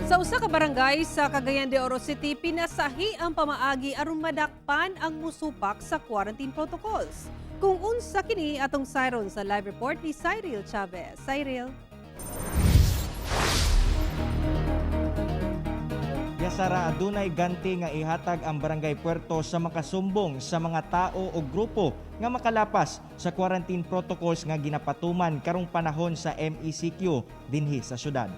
Sa usa ka barangay sa Cagayan de Oro City, pinasahi ang pamaagi aron madakpan ang musupak sa quarantine protocols. Kung unsa kini atong sayron sa live report ni Cyril Chavez. Cyril. Yasara adunay ganti nga ihatag ang Barangay Puerto sa makasumbong sa mga tao o grupo nga makalapas sa quarantine protocols nga ginapatuman karong panahon sa MECQ dinhi sa syudad.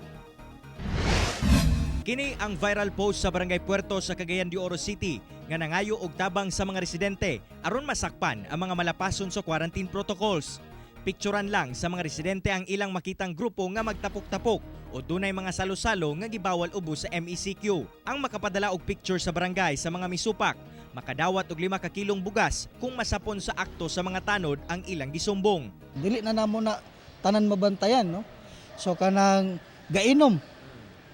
Kini ang viral post sa Barangay Puerto sa Cagayan de Oro City nga nangayo og tabang sa mga residente aron masakpan ang mga malapason sa quarantine protocols. Picturean lang sa mga residente ang ilang makitang grupo nga magtapok-tapok o dunay mga salo-salo nga gibawal ubos sa MECQ. Ang makapadala og picture sa barangay sa mga misupak, makadawat og 5 ka kilong bugas kung masapon sa akto sa mga tanod ang ilang gisumbong. Dili na namo na tanan mabantayan, no? So kanang gainom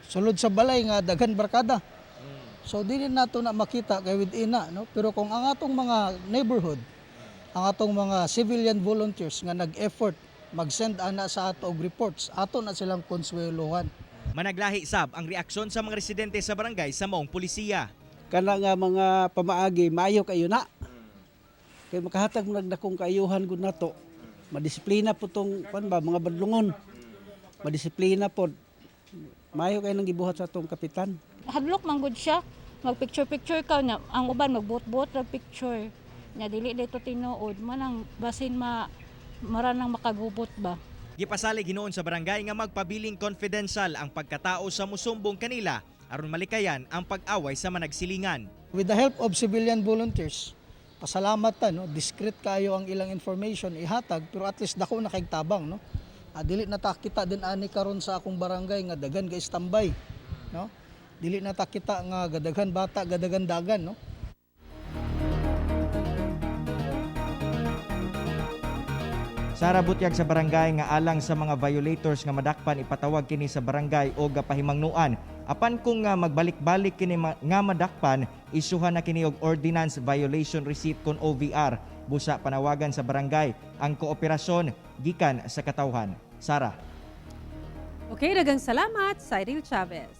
sulod sa balay nga daghan barkada. So dili nato na makita kay within na, no? Pero kung ang atong mga neighborhood, ang atong mga civilian volunteers nga nag-effort mag-send ana sa ato og reports, ato na silang konswelohan. Managlahi sab ang reaksyon sa mga residente sa barangay sa maong pulisiya. Kana nga mga pamaagi maayo kayo na. Kay makahatag mo nagdakong kaayuhan gud nato. Madisiplina po tong mga badlungon. Madisiplina po. Maayo kay nang gibuhat sa atong kapitan. Hadlok man gud siya. Mag-picture ka na ang uban magbuot-buot ra picture. Nya dili dito tinuod man ang basin maranang makagubot ba. Gipasalig hinuon sa barangay nga magpabiling confidential ang pagkatao sa musumbong kanila aron malikayan ang pag-away sa managsilingan. With the help of civilian volunteers, pasalamat ta, no? Discreet kayo ang ilang information ihatag pero at least dako na kay tabang, no? Dili na ta kita din ani karon sa akong barangay nga daghan ka standby, no? Dili na ta kita nga gadaghan bata, gadaghan dagan, no? Sara butyag sa barangay nga alang sa mga violators nga madakpan ipatawag kini sa barangay o gapahimangnuan. Apan kung nga magbalik-balik kini nga madakpan, isuhan na kini og ordinance violation receipt kon OVR. Busa panawagan sa barangay ang kooperasyon gikan sa katawhan. Sara. Okay, daghang salamat, Cyril Chavez.